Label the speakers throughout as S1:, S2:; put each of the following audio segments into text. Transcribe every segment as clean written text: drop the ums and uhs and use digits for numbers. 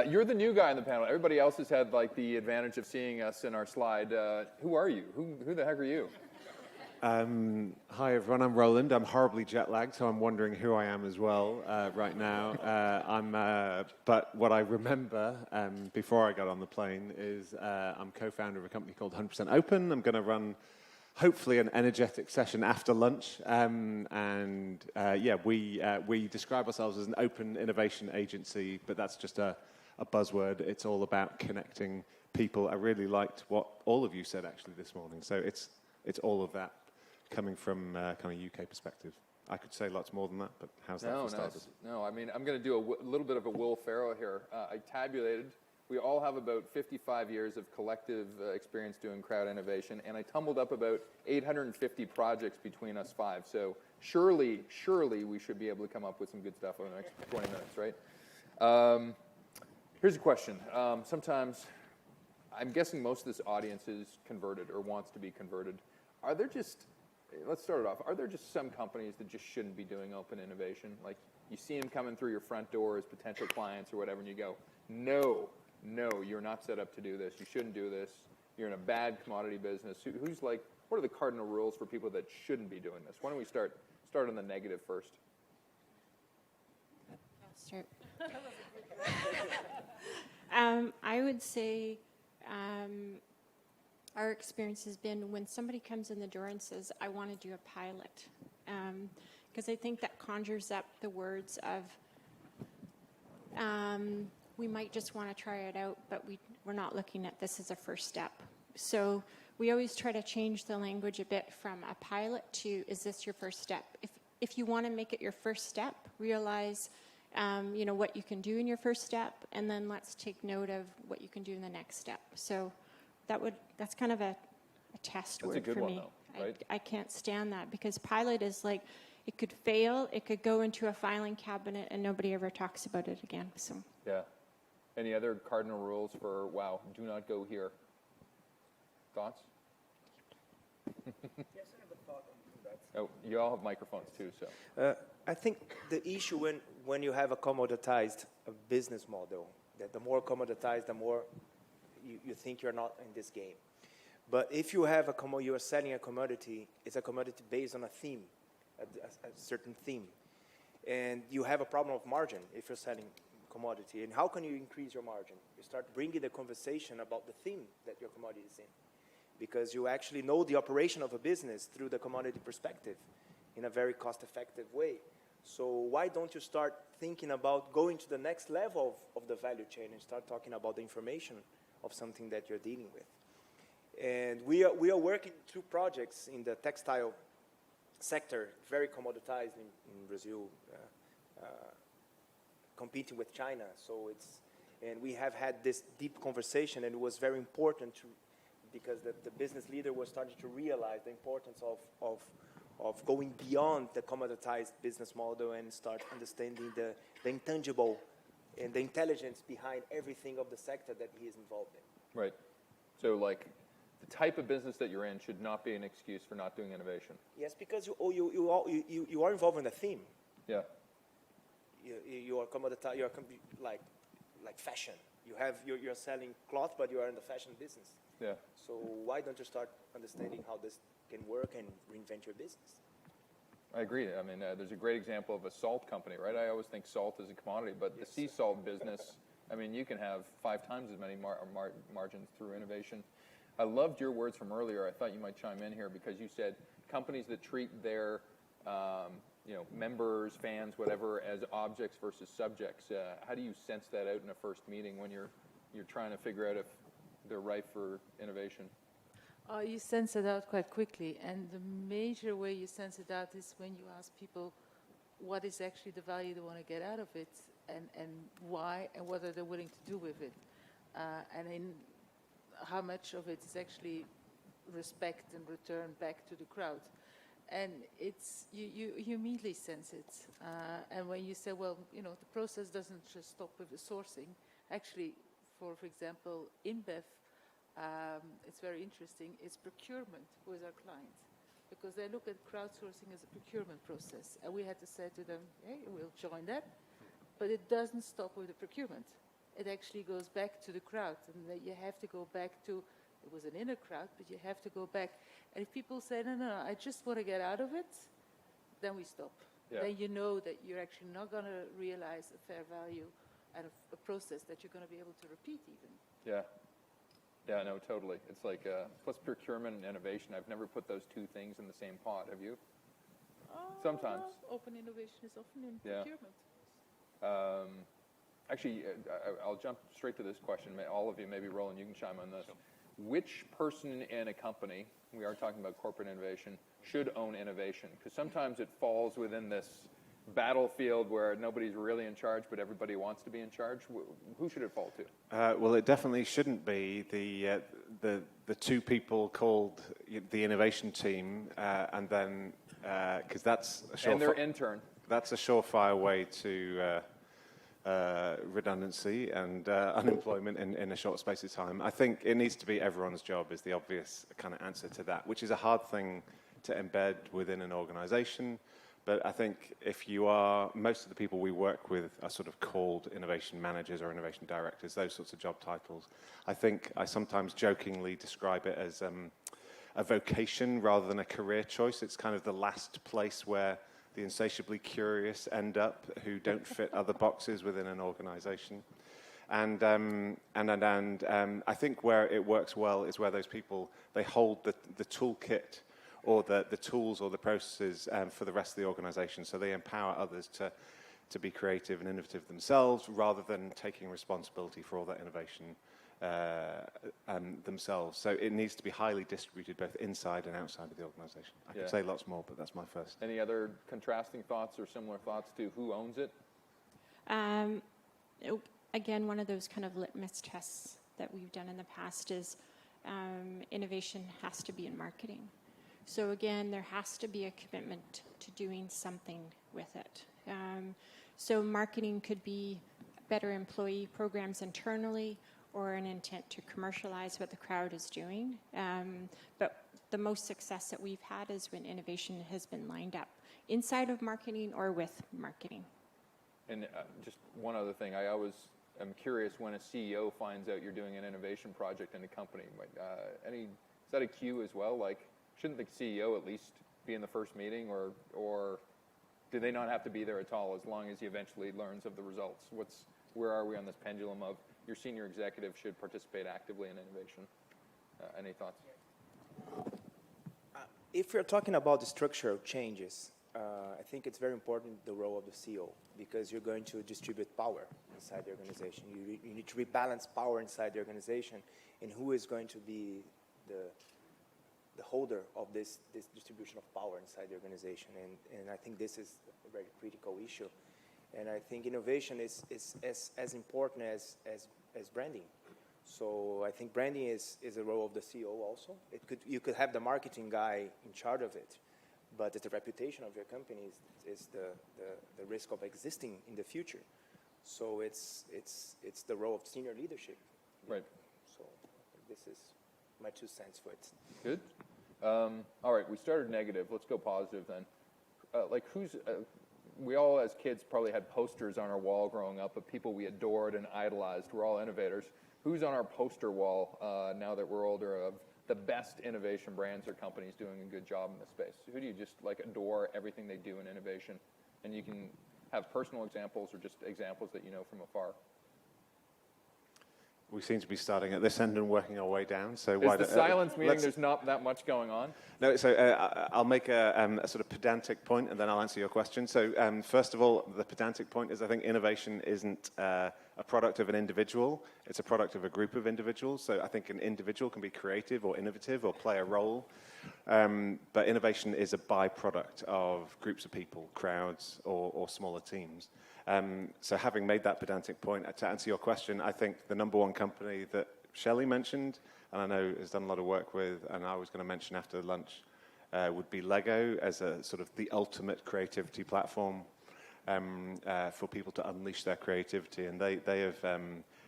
S1: You're the new guy in the panel. Everybody else has had like the advantage of seeing us in our slide. Who are you? Who the heck are you?
S2: Hi everyone, I'm Roland. I'm horribly jet lagged, so I'm wondering who I am as well right now. But what I remember before I got on the plane is I'm co-founder of a company called 100% Open. I'm going to run hopefully an energetic session after lunch. We describe ourselves as an open innovation agency, but that's just a buzzword. It's all about connecting people. I really liked what all of you said actually this morning. So it's all of that coming from kind of UK perspective. I could say lots more than that, but how's that for starters?
S1: No, I mean, I'm going to do a little bit of a Will Ferrell here. I tabulated. We all have about 55 years of collective experience doing crowd innovation, and I tumbled up about 850 projects between us five. So surely we should be able to come up with some good stuff over the next 20 minutes, right? Here's a question. Sometimes, I'm guessing most of this audience is converted or wants to be converted. Are there just, let's start it off, are there just some companies that just shouldn't be doing open innovation? Like, you see them coming through your front door as potential clients or whatever, and you go, no, you're not set up to do this. You shouldn't do this. You're in a bad commodity business. Who's like, what are the cardinal rules for people that shouldn't be doing this? Why don't we start on the negative first?
S3: I'll start. I would say our experience has been when somebody comes in the door and says, I want to do a pilot. Because I think that conjures up the words of, we might just want to try it out, but we're not looking at this as a first step. So we always try to change the language a bit from a pilot to, is this your first step? If you want to make it your first step, realize what you can do in your first step, and then let's take note of what you can do in the next step. So that's kind of a test word for me. That's a good one, though, right? I can't stand that, because pilot is like, it could fail, it could go into a filing cabinet, and nobody ever talks about it again. So
S1: yeah. Any other cardinal rules for, wow, do not go here? Thoughts?
S4: Yes, I have a thought on that.
S1: Oh, you all have microphones too, so.
S4: I think the issue when you have a commoditized business model, that the more commoditized, the more you think you're not in this game. But if you have you are selling a commodity, it's a commodity based on a theme, a certain theme. And you have a problem of margin if you're selling commodity. And how can you increase your margin? You start bringing the conversation about the theme that your commodity is in. Because you actually know the operation of a business through the commodity perspective in a very cost-effective way. So why don't you start thinking about going to the next level of the value chain and start talking about the information of something that you're dealing with? And we are working through projects in the textile sector, very commoditized in Brazil, competing with China. And we have had this deep conversation, and it was very important because the business leader was starting to realize the importance of going beyond the commoditized business model and start understanding the intangible and the intelligence behind everything of the sector that he is involved in.
S1: Right. So like the type of business that you're in should not be an excuse for not doing innovation.
S4: Yes, because you are involved in a theme.
S1: Yeah.
S4: You are commoditized. You are like fashion. You're selling cloth, but you are in the fashion business.
S1: Yeah.
S4: So why don't you start understanding how this can work and reinvent your business?
S1: I agree. I mean, there's a great example of a salt company, right? I always think salt is a commodity, but yes, the sea salt business, I mean, you can have 5 times as many margins through innovation. I loved your words from earlier. I thought you might chime in here because you said companies that treat their members, fans, whatever, as objects versus subjects. How do you sense that out in a first meeting when you're trying to figure out if they're ripe for innovation?
S5: You sense it out quite quickly, and the major way you sense it out is when you ask people what is actually the value they want to get out of it, and why, and what are they willing to do with it, and in how much of it is actually respect and return back to the crowd. And it's you immediately sense it. And when you say, well, the process doesn't just stop with the sourcing. Actually, for example, InBev, it's very interesting, it's procurement with our clients. Because they look at crowdsourcing as a procurement process. And we had to say to them, hey, we'll join that. But it doesn't stop with the procurement. it actually goes back to the crowd, and that you have to go back to, it was an inner crowd, but you have to go back. And if people say, no, I just want to get out of it, then we stop.
S1: Yeah.
S5: Then you know that you're actually not going to realize a fair value and a process that you're going to be able to repeat even.
S1: Yeah. Yeah, no, totally. It's like, plus procurement and innovation. I've never put those two things in the same pot. Have you? Sometimes.
S5: Open innovation is often in
S1: Yeah.
S5: procurement.
S1: Actually, I'll jump straight to this question. All of you, maybe Roland, you can chime on this. Which person in a company, we are talking about corporate innovation, should own innovation? Because sometimes it falls within this battlefield where nobody's really in charge, but everybody wants to be in charge. Who should it fall to?
S2: Well, it definitely shouldn't be the two people called the innovation team, and then because that's a
S1: And their intern.
S2: That's a surefire way to redundancy and unemployment in a short space of time. I think it needs to be everyone's job is the obvious kind of answer to that, which is a hard thing to embed within an organization. But I think if you are, most of the people we work with are sort of called innovation managers or innovation directors, those sorts of job titles. I think I sometimes jokingly describe it as a vocation rather than a career choice. It's kind of the last place where the insatiably curious end up who don't fit other boxes within an organization. And I think where it works well is where those people, they hold the toolkit or the tools or the processes for the rest of the organization. So they empower others to be creative and innovative themselves rather than taking responsibility for all that innovation themselves. So it needs to be highly distributed both inside and outside of the organization. I could say lots more, but that's my first.
S1: Any other contrasting thoughts or similar thoughts to who owns it?
S3: Again, one of those kind of litmus tests that we've done in the past is innovation has to be in marketing. So again, there has to be a commitment to doing something with it. So marketing could be better employee programs internally or an intent to commercialize what the crowd is doing. But the most success that we've had is when innovation has been lined up inside of marketing or with marketing.
S1: And just one other thing, I always am curious when a CEO finds out you're doing an innovation project in a company. Is that a cue as well? Like, shouldn't the CEO at least be in the first meeting, or do they not have to be there at all as long as he eventually learns of the results? Where are we on this pendulum of your senior executive should participate actively in innovation? Any thoughts?
S4: If we're talking about the structural changes, I think it's very important the role of the CEO, because you're going to distribute power inside the organization. You need to rebalance power inside the organization, and who is going to be the holder of this distribution of power inside the organization. And I think this is a very critical issue. And I think innovation is as important as branding. So I think branding is a role of the CEO also. You could have the marketing guy in charge of it, but the reputation of your company is the risk of existing in the future. So it's the role of senior leadership.
S1: Right.
S4: So this is my 2 cents for it.
S1: Good. All right, we started negative. Let's go positive then. We all as kids probably had posters on our wall growing up of people we adored and idolized. We're all innovators. Who's on our poster wall now that we're older of the best innovation brands or companies doing a good job in this space? Who do you just adore everything they do in innovation? And you can have personal examples or just examples that you know from afar.
S2: We seem to be starting at this end and working our way down. So
S1: Is the silence meaning there's not that much going on?
S2: No, so I'll make a sort of pedantic point, and then I'll answer your question. So first of all, the pedantic point is I think innovation isn't a product of an individual. It's a product of a group of individuals. So I think an individual can be creative or innovative or play a role. But innovation is a byproduct of groups of people, crowds, or smaller teams. So having made that pedantic point, to answer your question, I think the number one company that Shelley mentioned, and I know has done a lot of work with, and I was going to mention after lunch, would be Lego as a sort of the ultimate creativity platform for people to unleash their creativity. And they have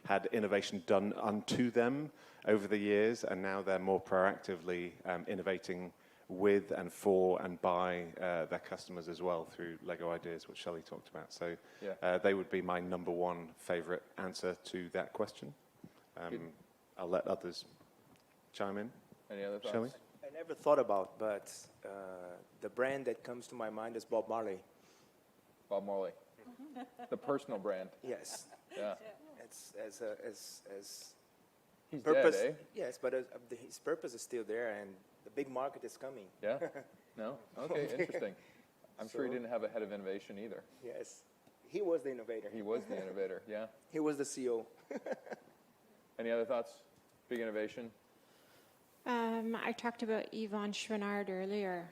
S2: had innovation done unto them over the years, and now they're more proactively innovating with and for and by their customers as well through Lego Ideas, which Shelley talked about. So they would be my number one favorite answer to that question. I'll let others chime in.
S1: Any other thoughts?
S2: Shelley?
S4: I never thought about, but the brand that comes to my mind is Bob Marley.
S1: Bob Marley. The personal brand.
S4: Yes,
S1: Yeah.
S4: it's as
S1: He's
S4: purpose.
S1: dead, eh?
S4: Yes, but his purpose is still there, and the big market is coming.
S1: Yeah? No? Okay, interesting. I'm sure he
S4: So-
S1: didn't have a head of innovation either.
S4: Yes, he was the innovator.
S1: He was the innovator, yeah.
S4: He was the CEO.
S1: Any other thoughts? Big innovation?
S3: I talked about Yvon Chouinard earlier.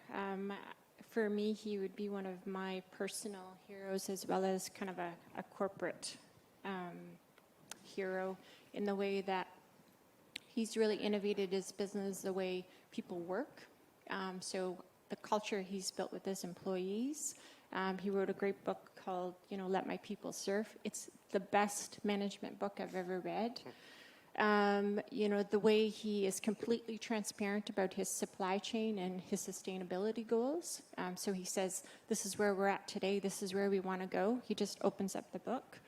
S3: For me, he would be one of my personal heroes as well as kind of a corporate hero in the way that he's really innovated his business, the way people work. So the culture he's built with his employees. He wrote a great book called, Let My People Surf. It's the best management book I've ever read. The way he is completely transparent about his supply chain and his sustainability goals. So he says, this is where we're at today, this is where we want to go. He just opens up the book.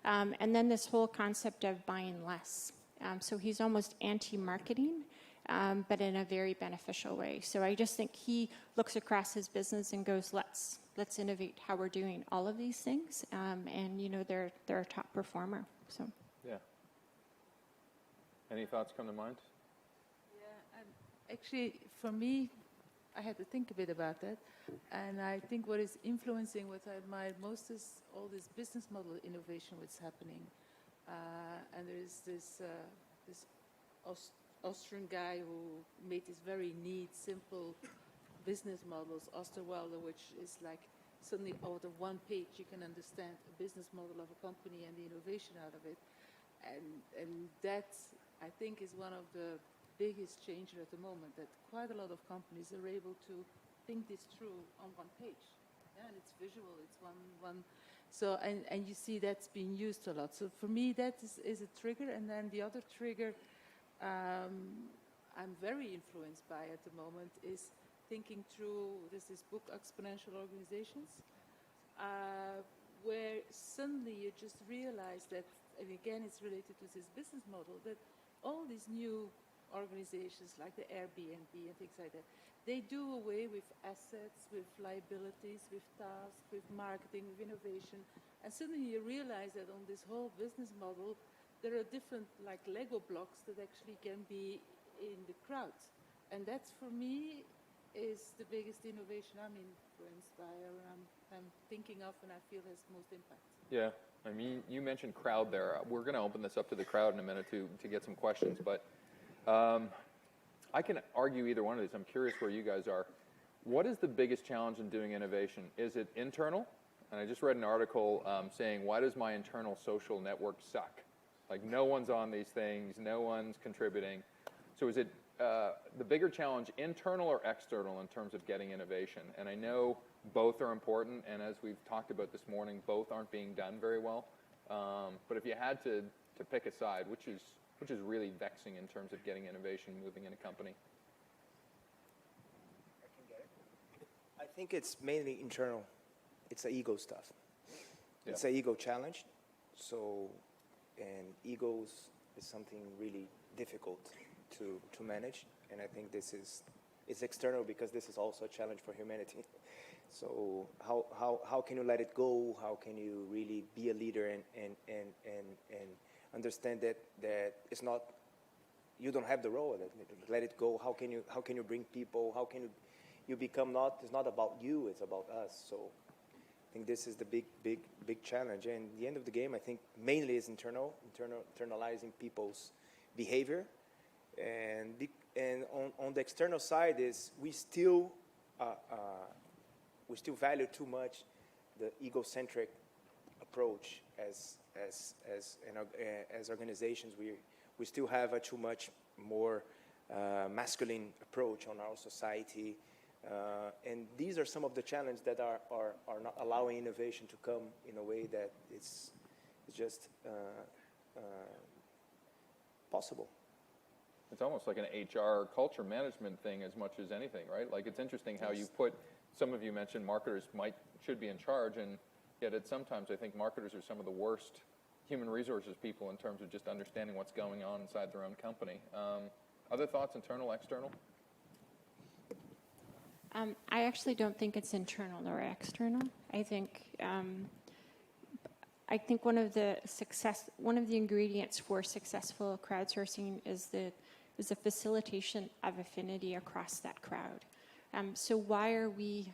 S3: And then this whole concept of buying less. So he's almost anti-marketing, but in a very beneficial way. So I just think he looks across his business and goes, let's innovate how we're doing all of these things. And they're a top performer. So.
S1: Yeah. Any thoughts come to mind?
S5: Yeah, and actually, for me, I had to think a bit about that. And I think what is influencing what I admire most is all this business model innovation that's happening. And there's this Austrian guy who made these very neat, simple business models, Osterwalder, which is like suddenly out of one page you can understand a business model of a company and the innovation out of it. And that, I think, is one of the biggest changes at the moment, that quite a lot of companies are able to think this through on one page. Yeah, and it's visual, it's one. So, and you see that's being used a lot. So for me, that is a trigger. And then the other trigger I'm very influenced by at the moment is thinking through, there's this book, Exponential Organizations, where suddenly you just realize that, and again it's related to this business model, that all these new organizations like the Airbnb and things like that, they do away with assets, with liabilities, with tasks, with marketing, with innovation, and suddenly you realize that on this whole business model there are different like Lego blocks that actually can be in the crowd. And that's, for me, is the biggest innovation I'm influenced by, or I'm thinking of, and I feel has most impact.
S1: Yeah, I mean, you mentioned crowd there. We're going to open this up to the crowd in a minute to get some questions, but I can argue either one of these. I'm curious where you guys are. What is the biggest challenge in doing innovation? Is it internal? And I just read an article saying, why does my internal social network suck? Like, no one's on these things, no one's contributing. So is it the bigger challenge internal or external in terms of getting innovation? And I know both are important, and as we've talked about this morning, both aren't being done very well. But if you had to pick a side, which is really vexing in terms of getting innovation moving in a company?
S4: I can get it. I think it's mainly internal. It's the ego stuff.
S1: Yeah.
S4: It's an ego challenge. So, and egos is something really difficult to manage. And I think it's external because this is also a challenge for humanity. So how can you let it go? How can you really be a leader and understand that it's not, you don't have the role. Let it go. How can you bring people? How can you become it's not about you, it's about us. So I think this is the big challenge. And the end of the game, I think mainly is internalizing people's behavior. And on the external side is we still value too much the egocentric approach as organizations. We still have a too much more masculine approach on our society, and these are some of the challenges that are not allowing innovation to come in a way that it's just possible.
S1: It's almost like an HR culture management thing as much as anything, right? Like, it's interesting how you put, some of you mentioned marketers should be in charge, and yet sometimes I think marketers are some of the worst human resources people in terms of just understanding what's going on inside their own company. Other thoughts, internal, external?
S3: I actually don't think it's internal or external. I think one of the ingredients for successful crowdsourcing is the facilitation of affinity across that crowd. So why are we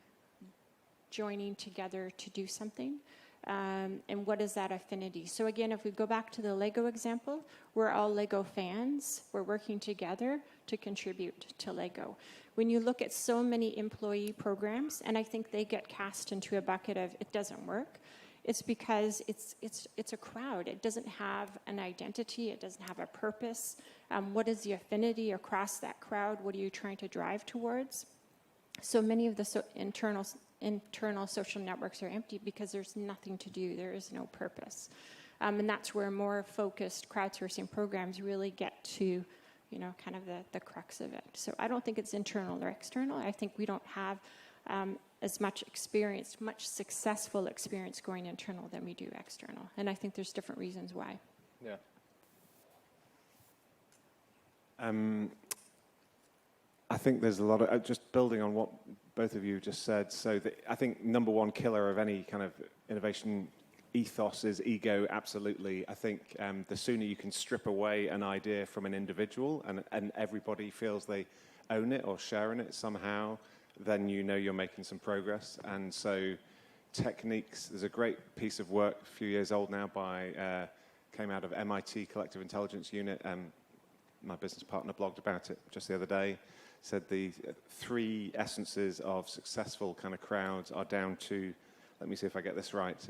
S3: joining together to do something? And what is that affinity? So again, if we go back to the Lego example, we're all Lego fans. We're working together to contribute to Lego. When you look at so many employee programs, and I think they get cast into a bucket of it doesn't work, it's because it's a crowd. It doesn't have an identity. It doesn't have a purpose. What is the affinity across that crowd? What are you trying to drive towards? So many of the internal social networks are empty because there's nothing to do. There is no purpose. And that's where more focused crowdsourcing programs really get to, kind of the crux of it. So I don't think it's internal or external. I think we don't have as much successful experience going internal than we do external. And I think there's different reasons why.
S1: Yeah.
S2: I think there's a lot of, just building on what both of you just said, so I think number one killer of any kind of innovation ethos is ego, absolutely. I think the sooner you can strip away an idea from an individual and everybody feels they own it or share in it somehow, then you're making some progress. And so techniques, there's a great piece of work, a few years old now, came out of MIT Collective Intelligence Unit. My business partner blogged about it just the other day, said the 3 essences of successful kind of crowds are down to, let me see if I get this right,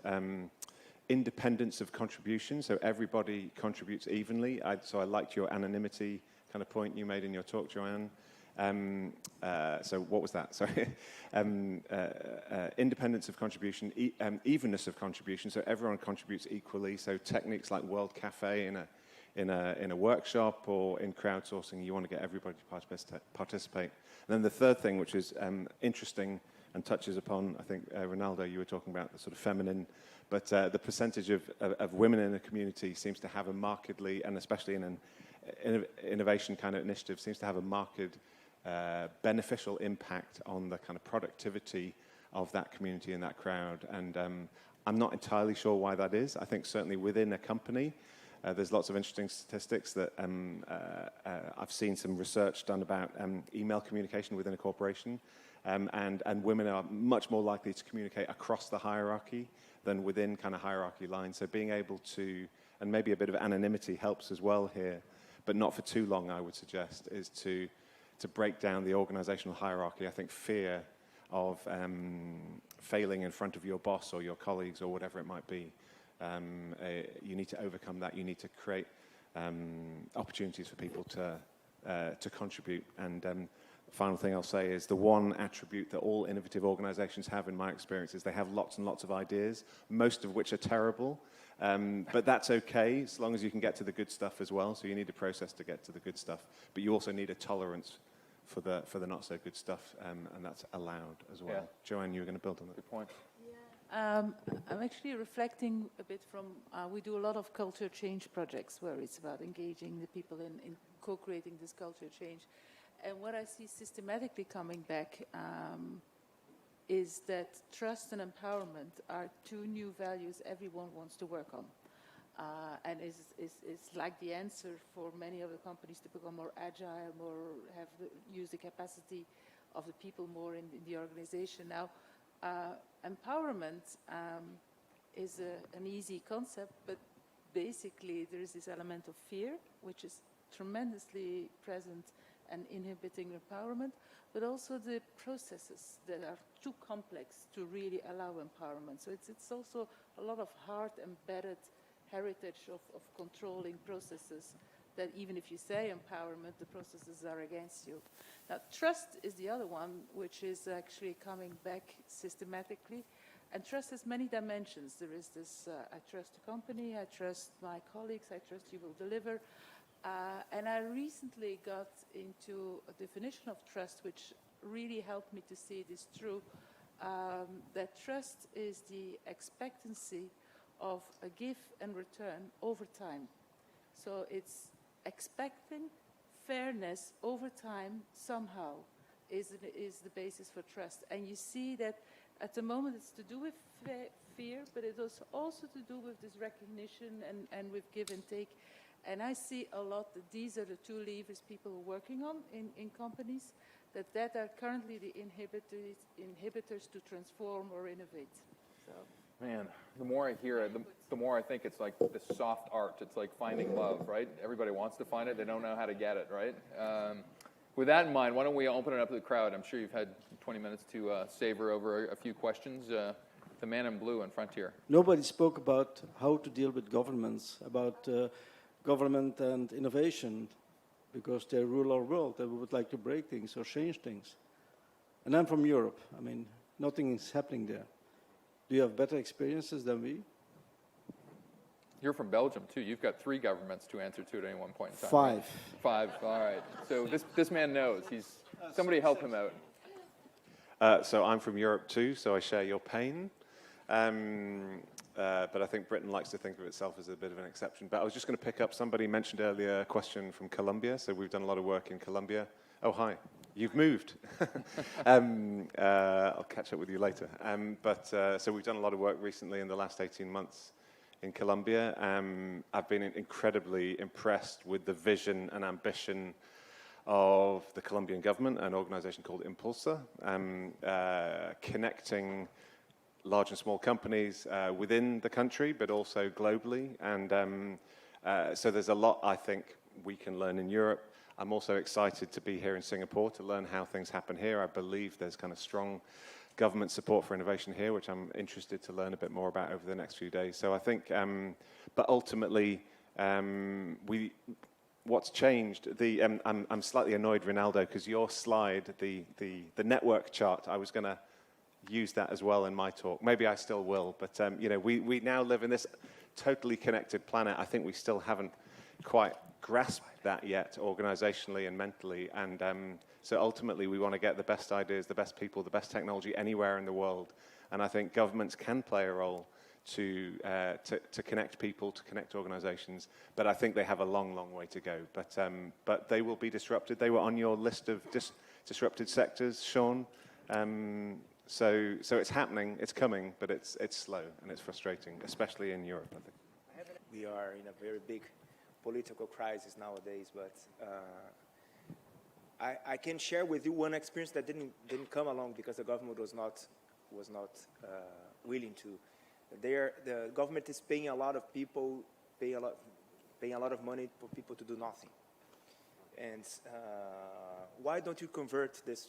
S2: independence of contribution, so everybody contributes evenly. So I liked your anonymity kind of point you made in your talk, Joanne. So what was that? Sorry. Independence of contribution, evenness of contribution, so everyone contributes equally. So techniques like World Cafe in a workshop or in crowdsourcing, you want to get everybody to participate. And then the third thing, which is interesting and touches upon, I think, Reinaldo, you were talking about the sort of feminine, but the percentage of women in the community seems to have a markedly, and especially in an innovation kind of initiative, seems to have a marked beneficial impact on the kind of productivity of that community and that crowd. And I'm not entirely sure why that is. I think certainly within a company, there's lots of interesting statistics that I've seen some research done about email communication within a corporation, and women are much more likely to communicate across the hierarchy than within kind of hierarchy lines. So being able to, and maybe a bit of anonymity helps as well here, but not for too long, I would suggest, is to break down the organizational hierarchy. I think fear of failing in front of your boss or your colleagues or whatever it might be, you need to overcome that. You need to create opportunities for people to contribute. And the final thing I'll say is the one attribute that all innovative organizations have, in my experience, is they have lots and lots of ideas, most of which are terrible. But that's okay, as long as you can get to the good stuff as well. So you need a process to get to the good stuff. But you also need a tolerance for the not so good stuff, and that's allowed as well. Yeah. Joanne, you were going to build on that.
S1: Good point.
S5: I'm actually reflecting a bit from, we do a lot of culture change projects where it's about engaging the people in co-creating this culture change. And what I see systematically coming back is that trust and empowerment are 2 new values everyone wants to work on. And it's like the answer for many of the companies to become more agile, use the capacity of the people more in the organization. Now, empowerment is an easy concept, but basically there is this element of fear, which is tremendously present and inhibiting empowerment, but also the processes that are too complex to really allow empowerment. So it's also a lot of hard embedded heritage of controlling processes that even if you say empowerment, the processes are against you. Now, trust is the other one, which is actually coming back systematically. And trust has many dimensions. There is this, I trust the company, I trust my colleagues, I trust you will deliver. And I recently got into a definition of trust, which really helped me to see it is true, that trust is the expectancy of a give and return over time. So it's expecting fairness over time somehow is the basis for trust. And you see that at the moment it's to do with fear, but it's also to do with this recognition and with give and take. And I see a lot that these are the two levers people are working on in companies, that are currently the inhibitors to transform or innovate. So.
S1: Man, the more I hear it, the more I think it's like this soft art. It's like finding love, right? Everybody wants to find it. They don't know how to get it, right? With that in mind, why don't we open it up to the crowd? I'm sure you've had 20 minutes to savor over a few questions. The man in blue in front here.
S6: Nobody spoke about how to deal with governments, about government and innovation, because they rule our world. They would like to break things or change things. And I'm from Europe. I mean, nothing is happening there. Do you have better experiences than we?
S1: You're from Belgium, too. You've got 3 governments to answer to at any one point in time.
S6: 5.
S1: Right? 5, all right. So this man knows. Somebody help him out.
S2: So I'm from Europe too, so I share your pain. But I think Britain likes to think of itself as a bit of an exception. But I was just going to pick up, somebody mentioned earlier a question from Colombia. So we've done a lot of work in Colombia. Oh, hi. You've moved. I'll catch up with you later. So we've done a lot of work recently in the last 18 months in Colombia. I've been incredibly impressed with the vision and ambition of the Colombian government, an organization called Impulsa, connecting large and small companies within the country, but also globally. And so there's a lot, I think, we can learn in Europe. I'm also excited to be here in Singapore to learn how things happen here. I believe there's kind of strong government support for innovation here, which I'm interested to learn a bit more about over the next few days. So I think, but ultimately, what's changed? I'm slightly annoyed, Reinaldo, because your slide, the network chart, I was going to use that as well in my talk. Maybe I still will, but we now live in this totally connected planet. I think we still haven't quite grasped that yet, organizationally and mentally. And so ultimately, we want to get the best ideas, the best people, the best technology anywhere in the world. And I think governments can play a role to connect people, to connect organizations. But I think they have a long, long way to go. But they will be disrupted. They were on your list of disrupted sectors, Sean. So it's happening, it's coming, but it's slow and it's frustrating, especially in Europe, I think.
S4: We are in a very big political crisis nowadays, but I can share with you one experience that didn't come along because the government was not willing to. The government is paying a lot of people, paying a lot of money for people to do nothing. And why don't you convert this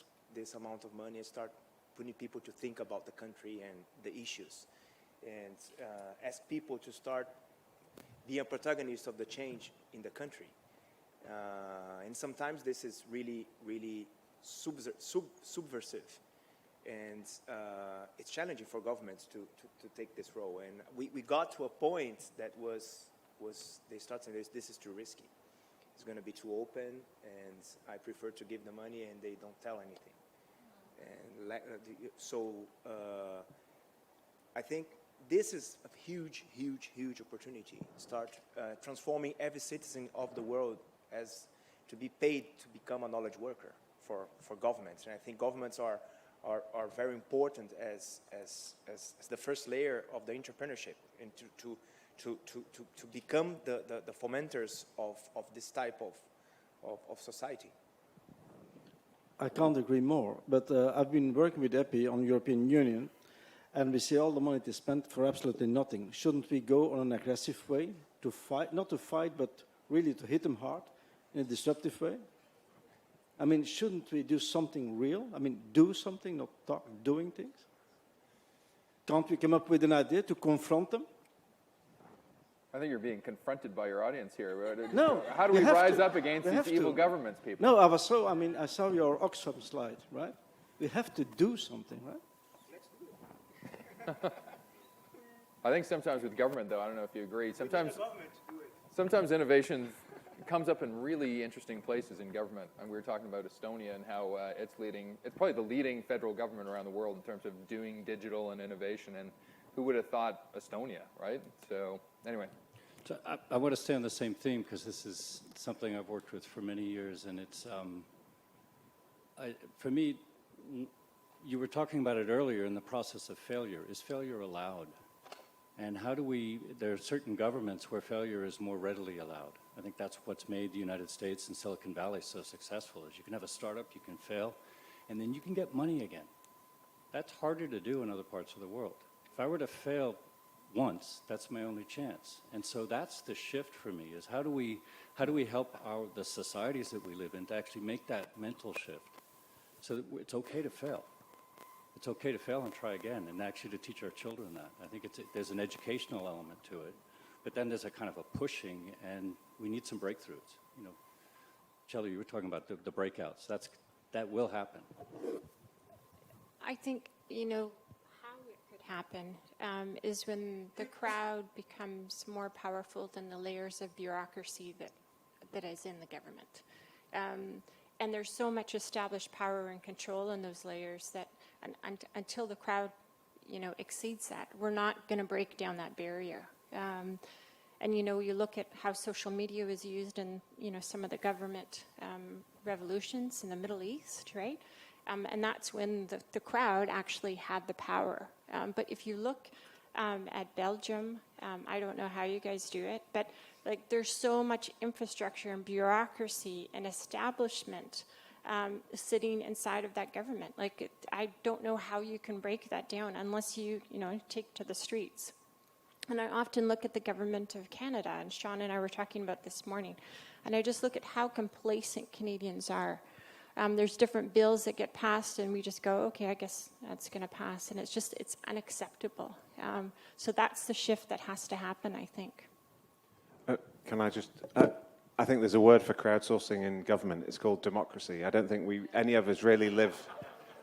S4: amount of money and start putting people to think about the country and the issues, and ask people to start being a protagonist of the change in the country. And sometimes this is really, really subversive. And it's challenging for governments to take this role. And we got to a point that was they start saying this is too risky. It's going to be too open, and I prefer to give the money and they don't tell anything. And so I think this is a huge, huge, huge opportunity. Start transforming every citizen of the world as to be paid to become a knowledge worker for governments. And I think governments are very important as the first layer of the entrepreneurship, and to become the fomenters of this type of society.
S6: I can't agree more, but I've been working with EPI on European Union, and we see all the money is spent for absolutely nothing. Shouldn't we go on an aggressive way to fight, not to fight, but really to hit them hard in a disruptive way? I mean, shouldn't we do something real? I mean, do something, not talk, doing things? Can't we come up with an idea to confront them?
S1: I think you're being confronted by your audience here.
S6: No.
S1: How do we rise up against these evil governments, people?
S6: No, I saw your Oxfam slide, right? We have to do something, right?
S1: I think sometimes with government, though, I don't know if you agree, sometimes innovation comes up in really interesting places in government. And we were talking about Estonia and how it's probably the leading federal government around the world in terms of doing digital and innovation. And who would have thought Estonia, right? So anyway.
S7: So I want to stay on the same theme because this is something I've worked with for many years, and it's, for me, you were talking about it earlier in the process of failure. Is failure allowed? And how do there are certain governments where failure is more readily allowed. I think that's what's made the United States and Silicon Valley so successful, is you can have a startup, you can fail, and then you can get money again. That's harder to do in other parts of the world. If I were to fail once, that's my only chance. And so that's the shift for me, is how do we help the societies that we live in to actually make that mental shift so that it's okay to fail. It's okay to fail and try again, and actually to teach our children that. I think there's an educational element to it, but then there's a kind of a pushing, and we need some breakthroughs. You know, Shelley, you were talking about the breakouts. That will happen.
S3: I think, you know, how it could happen is when the crowd becomes more powerful than the layers of bureaucracy that is in the government. And there's so much established power and control in those layers that until the crowd, you know, exceeds that, we're not going to break down that barrier. And, you know, you look at how social media was used in, you know, some of the government revolutions in the Middle East, right? And that's when the crowd actually had the power. But if you look at Belgium, I don't know how you guys do it, but like there's so much infrastructure and bureaucracy and establishment sitting inside of that government. Like I don't know how you can break that down unless you know, take to the streets. And I often look at the government of Canada, and Sean and I were talking about this morning, and I just look at how complacent Canadians are. There's different bills that get passed, and we just go, okay, I guess that's going to pass. And it's unacceptable. So that's the shift that has to happen, I think.
S2: Can I just... I think there's a word for crowdsourcing in government. It's called democracy. I don't think any of us really live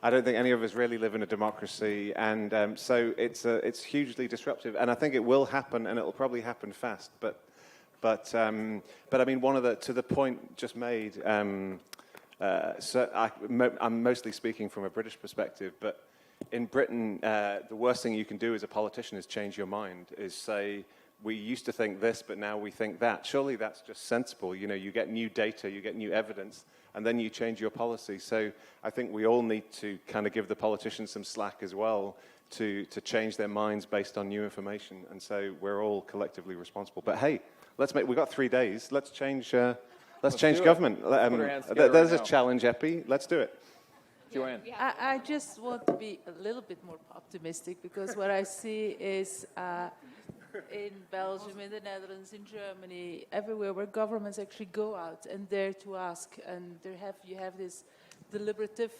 S2: in a democracy, and so it's hugely disruptive. And I think it will happen, and it will probably happen fast. But I mean, to the point just made... so I'm mostly speaking from a British perspective, but in Britain, the worst thing you can do as a politician is change your mind, is say, we used to think this, but now we think that. Surely that's just sensible. You know, you get new data, you get new evidence, and then you change your policy. So I think we all need to kind of give the politicians some slack as well to change their minds based on new information. And so we're all collectively responsible. But hey, we've got 3 days. Let's change government. There's a challenge, Epi. Let's do it.
S1: Joanne.
S5: I just want to be a little bit more optimistic, because what I see is in Belgium, in the Netherlands, in Germany, everywhere where governments actually go out and dare to ask, and you have this deliberative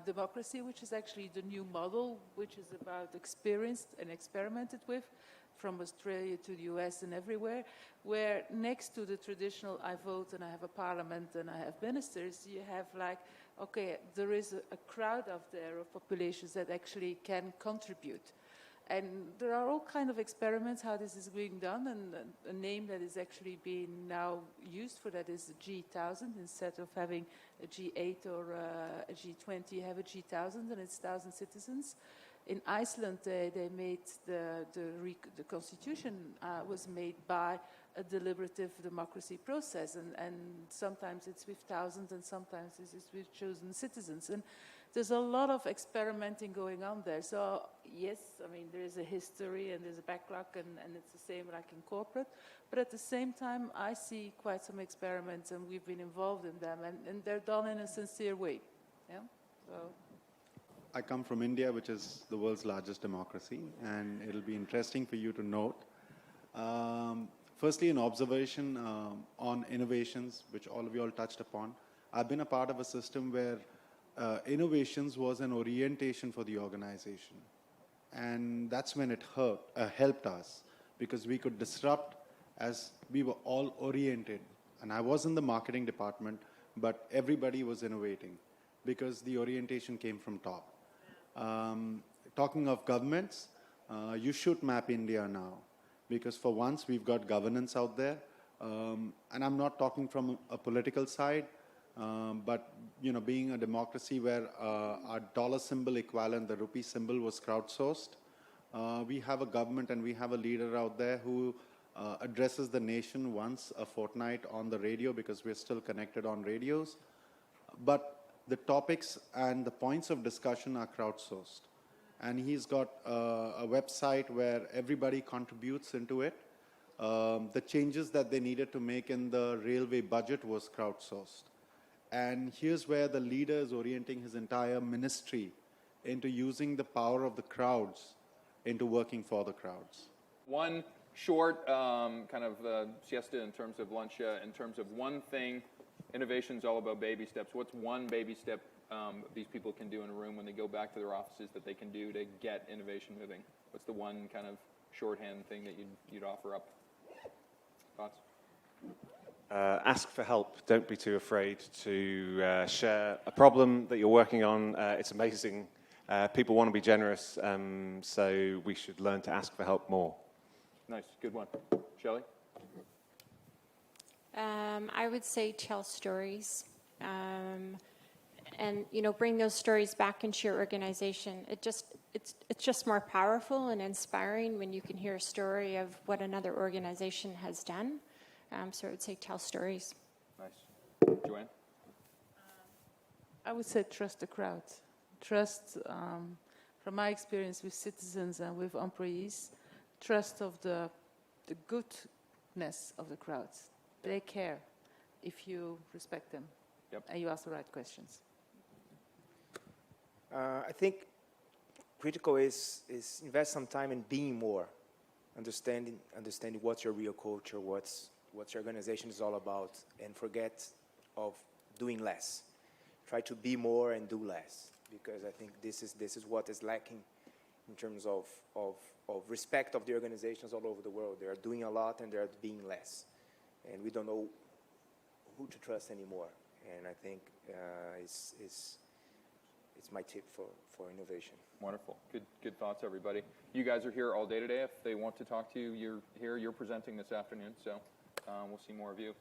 S5: democracy, which is actually the new model, which is about experienced and experimented with, from Australia to the US and everywhere, where next to the traditional I vote and I have a parliament and I have ministers, you have like, okay, there is a crowd out there of populations that actually can contribute. And there are all kinds of experiments how this is being done, and a name that is actually being now used for that is the G1000. Instead of having a G8 or a G20, you have a G1000, and it's 1,000 citizens. In Iceland, they made the constitution was made by a deliberative democracy process, and sometimes it's with thousands, and sometimes it's with chosen citizens. And there's a lot of experimenting going on there. So yes, I mean, there is a history and there's a backlog, and it's the same like in corporate. But at the same time, I see quite some experiments, and we've been involved in them, and they're done in a sincere way. Yeah. So.
S8: I come from India, which is the world's largest democracy, and it'll be interesting for you to note. Firstly, an observation on innovations, which all of you all touched upon. I've been a part of a system where innovations was an orientation for the organization. And that's when it helped us, because we could disrupt as we were all oriented. And I was in the marketing department, but everybody was innovating because the orientation came from top. Talking of governments, you should map India now, because for once we've got governance out there And I'm not talking from a political side, but being a democracy where our dollar symbol equivalent, the rupee symbol, was crowdsourced, we have a government and we have a leader out there who addresses the nation once a fortnight on the radio, because we're still connected on radios. But the topics and the points of discussion are crowdsourced. And he's got a website where everybody contributes into it. The changes that they needed to make in the railway budget was crowdsourced. And here's where the leader is orienting his entire ministry into using the power of the crowds into working for the crowds.
S1: One short kind of siesta in terms of lunch, in terms of one thing. Innovation's all about baby steps. What's one baby step these people can do in a room when they go back to their offices that they can do to get innovation moving? What's the one kind of shorthand thing that you'd offer up? Thoughts?
S2: Ask for help. Don't be too afraid to share a problem that you're working on. It's amazing. People want to be generous, so we should learn to ask for help more.
S1: Nice, good one. Shelley?
S3: I would say tell stories, and bring those stories back into your organization. It's just more powerful and inspiring when you can hear a story of what another organization has done. So I would say tell stories.
S1: Nice. Joanne?
S5: I would say trust the crowd. Trust, from my experience with citizens and with employees, trust of the goodness of the crowds. They care if you respect them.
S1: Yep.
S5: And you ask the right questions.
S4: I think critical is invest some time in being more, understanding what's your real culture, what your organization is all about, and forget of doing less. Try to be more and do less, because I think this is what is lacking in terms of respect of the organizations all over the world. They are doing a lot and they are being less, and we don't know who to trust anymore. And I think it's my tip for innovation.
S1: Wonderful. Good thoughts, everybody. You guys are here all day today. If they want to talk to you, you're here. You're presenting this afternoon, so we'll see more of you.